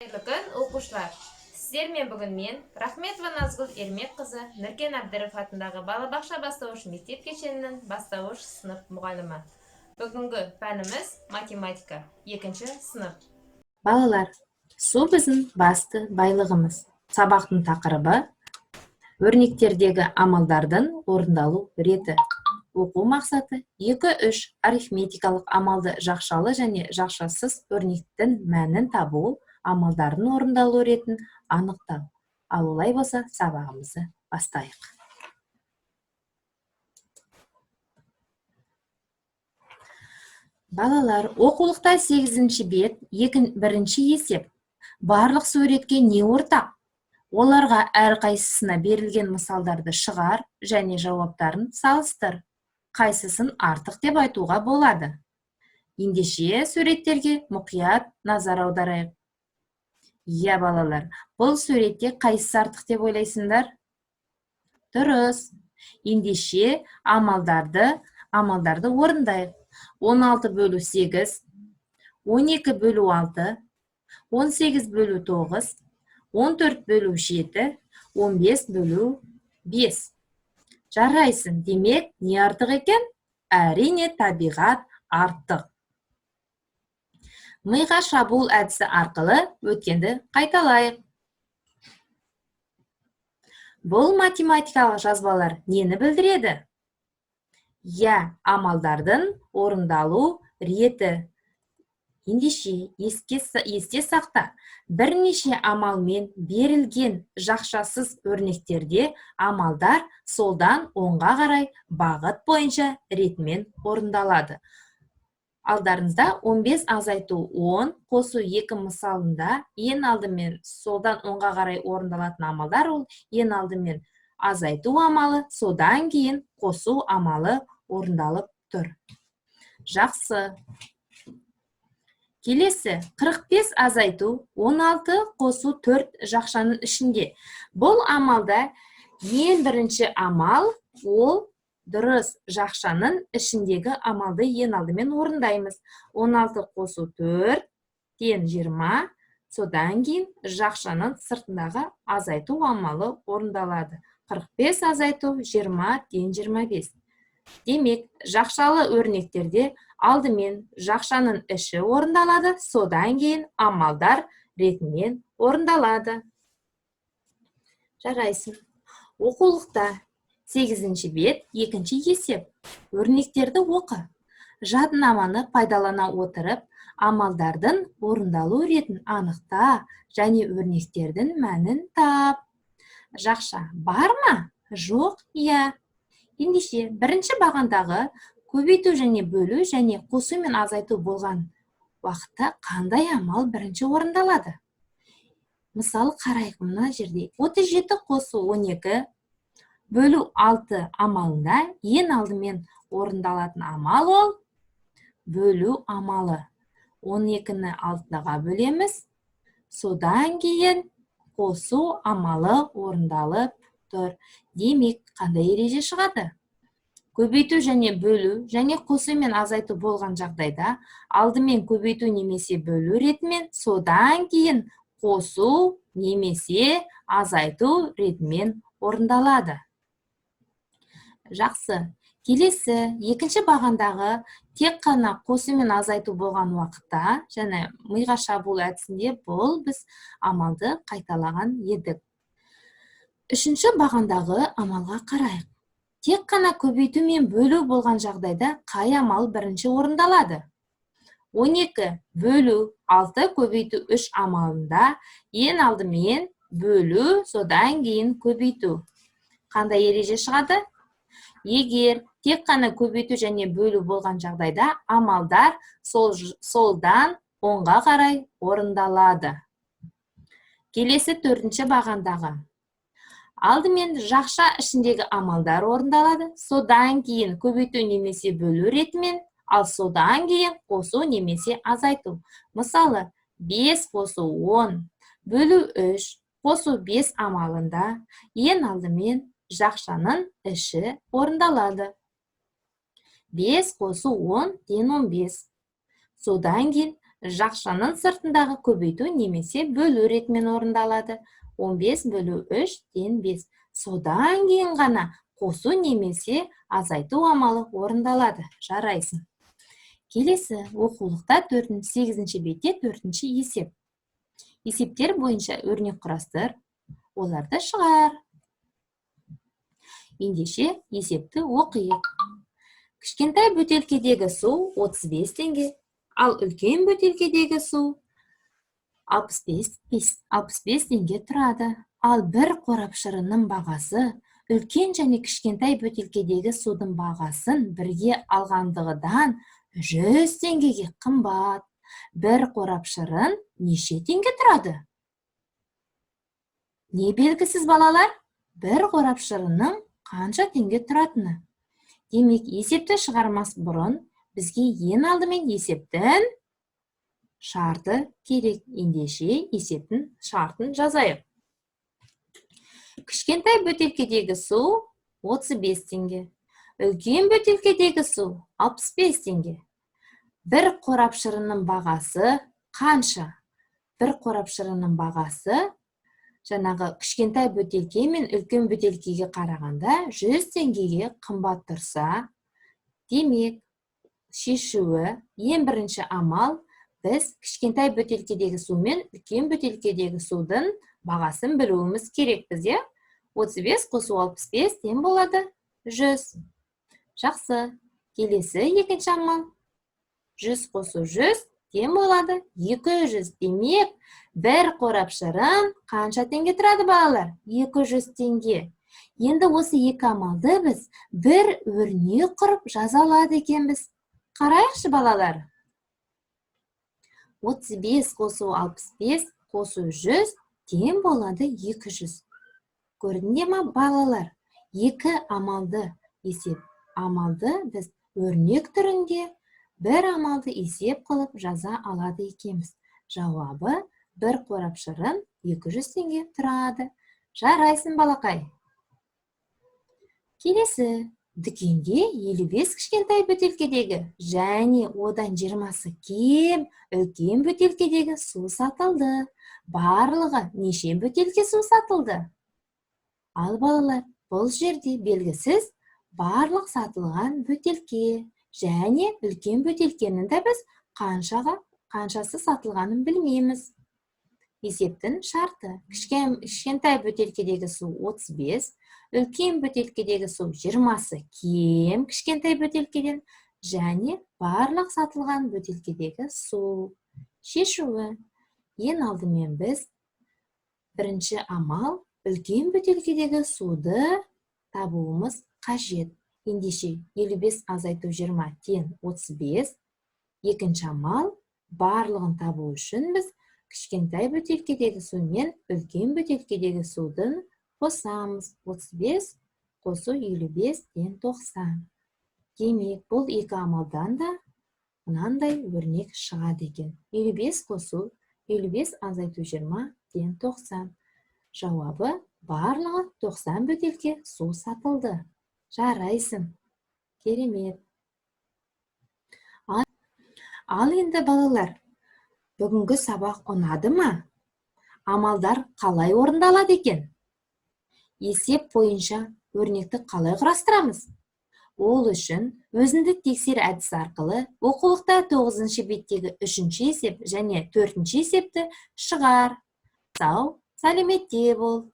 Қайырлы күн, оқушылар. Сіздермен бүгін мен, Рахметова Назгүл Ермекқызы, Нұркен Әбдіров атындағы балабақша бастауыш мектеп кешенінің бастауыш сынып мұғалімі. Бүгінгі пәніміз математика, 2-ші сынып. Балалар, су біздің басты байлығымыз. Сабақтың тақырыбы өрнектердегі амалдардың орындалу реті. Оқу мақсаты 2-3 арифметикалық амалды жақшалы және жақшасыз өрнектің мәнін табу, амалдардың орындалу ретін анықтау. Ал олай болса, сабағымызды бастайық. Балалар, оқулықта 8-ші бет, 1-ші есеп. Барлық суретке не ортақ? Оларға әрқайсысына берілген мысалдарды шығар және жауаптарын салыстыр. Қайсысын артық деп айтуға болады? Ендеше суреттерге мұқият назар аударайық. Иә, балалар, бұл суретте қайсысы артық деп ойлайсыңдар? Дұрыс. Ендеше амалдарды орындайық. 16 бөлу 8, 12 бөлу 6, 18 бөлу 9, 14 бөлу 7, 15 бөлу 5. Жарайсың, демек, не артық екен? Әрине, табиғат артық. Миға шабуыл әдісі арқылы өткенді қайталайық. Бұл математикалық жазбалар нені білдіреді? Я, амалдардың орындалу реті. Ендеше, есте сақта, бірнеше амалмен берілген жақшасыз өрнектерде амалдар солдан оңға қарай бағыт бойынша ретімен орындалады. Алдарыңызда 15 азайту 10 қосу 2 мысалында ең алдымен солдан оңға қарай орындалатын амалдар ол ең алдымен азайту амалы, содан кейін қосу амалы орындалып тұр. Жақсы. Келесі 45 азайту 16 қосу 4 жақшаның ішінде. Бұл амалда ең бірінші амал ол дұрыс жақшаның ішіндегі амалды ең алдымен орындаймыз. 16 қосу 4 тен 20, содан кейін жақшаның сыртындағы азайту амалы орындалады. 45 азайту 20 тен 25. Демек, жақшалы өрнектерде алдымен жақшаның іші орындалады, содан кейін амалдар ретімен орындалады. Жарайсың. Оқулықта 8-ші бет, 2-ші есеп. Өрнектерді оқы. Жадынаманы пайдалана отырып, амалдардың орындалу ретін анықта және өрнектердің мәнін тап. Жақша бар ма? Жоқ, иә. Ендеше, бірінші бағандағы көбейту және бөлу және қосу мен азайту болған уақытта қандай амал бірінші орындалады? Мысалы, қарайық мына жерде 37 қосу 12 бөлу 6 амалында ең алдымен орындалатын амал ол бөлу амалы. 12-ні 6-ға бөлеміз, содан кейін қосу амалы орындалып тұр. Демек, қандай ереже шығады? Көбейту және бөлу және қосу мен азайту болған жағдайда алдымен көбейту немесе бөлу ретімен, содан кейін қосу немесе азайту ретімен орындалады. Жақсы. Келесі, 2-ші бағандағы тек қана қосу мен азайту болған уақытта, және миға шабуыл әдісінде бұл біз амалды қайталаған едік. 3-ші бағандағы амалға қарайық. Тек қана көбейту мен бөлу болған жағдайда қай амал бірінші орындалады? 12 бөлу 6 көбейту 3 амалында ең алдымен бөлу, содан кейін көбейту. Қандай ереже шығады? Егер тек қана көбейту және бөлу болған жағдайда амалдар солдан оңға қарай орындалады. Келесі 4-ші бағандағы. Алдымен жақша ішіндегі амалдар орындалады, содан кейін көбейту немесе бөлу ретімен, ал содан кейін қосу немесе азайту. Мысалы, 5 қосу 10 бөлу 3 қосу 5 амалында ең алдымен жақшаның іші орындалады. 5 қосу 10 тен 15. Содан кейін жақшаның сыртындағы көбейту немесе бөлу ретімен орындалады. 15 бөлу 3 тен 5. Содан кейін ғана қосу немесе азайту амалы орындалады. Жарайсың. Келесі оқулықта 8-ші бетте 4-ші есеп. Есептер бойынша өрнек құрастыр, оларды шығар. Ендеше есепті оқиық. Кішкентай бөтелкедегі су 35 теңге, ал үлкен бөтелкедегі су 65 теңге тұрады. Ал бір қорап шырынның бағасы үлкен және кішкентай бөтелкедегі судың бағасын бірге алғандығыдан 100 теңгеге қымбат. Бір қорап шырын неше теңге тұрады? Не белгісіз балалар? Бір қорап шырынның қанша теңге тұратыны? Демек, есепті шығармас бұрын бізге ең алдымен есептің шарты керек. Ендеше есептің шартын жазайық. Кішкентай бөтелкедегі су 35 теңге. Үлкен бөтелкедегі су 65 теңге. Бір қорап шырынның бағасы қанша? Бір қорап шырынның бағасы жаңағы кішкентай бөтелке мен үлкен бөтелкеге қарағанда 100 теңгеге қымбат тұрса, демек, шешуі ең бірінші амал біз кішкентай бөтелкедегі су мен үлкен бөтелкедегі судың бағасын білуіміз керекпіз, е? 35 қосу 65 тең болады 100. Жақсы. Келесі екінші амал. 100 қосу 100 тең болады 200. Демек, бір қорап шырын қанша теңге тұрады балалар? 200 теңге. Енді осы екі амалды біз бір өрнек құрып жаза алады екенбіз. Қарайықшы балалар. 35 қосу 65 қосу 100 тең болады 200. Көрдіңдер ме балалар? Екі амалды біз өрнек түрінде бір амалды есеп қылып жаза алады екенбіз. Жауабы бір қорап шырын 200 теңге тұрады. Жарайсың балақай. Келесі, дүкенде 55 кішкентай бөтелкедегі және одан 20-сы кем үлкен бөтелкедегі су сатылды. Барлығы неше бөтелке су сатылды? Ал балалар, бұл жерде белгісіз барлық сатылған бөтелке және үлкен бөтелкенің де біз қаншасы сатылғанын білмейміз. Есептің шарты. Кішкентай бөтелкедегі су 35, үлкен бөтелкедегі су 20-сы кем кішкентай бөтелкеден және барлық сатылған бөтелкедегі су. Шешуі. Ең алдымен біз бірінші амал үлкен бөтелкедегі суды табуымыз қажет. Ендеше 55 азайту 20 тең 35. Екінші амал барлығын табу үшін біз кішкентай бөтелкедегі су мен үлкен бөтелкедегі судың қосамыз. 35 қосу 55 тең 90. Демек, бұл екі амалдан да мынандай өрнек шығады екен. 55 қосу 55 азайту 20 тең 90. Жауабы барлығы 90 бөтелке су сатылды. Жарайсың. Керемет. Ал енді балалар, бүгінгі сабақ ұнады ма? Амалдар қалай орындалады екен? Есеп бойынша өрнекті қалай құрастырамыз? Ол үшін өзіндік тексер әдісі арқылы оқулықта 9-ші беттегі 3-ші есеп және 4-ші есепті шығар. Сау, сәлеметте бол.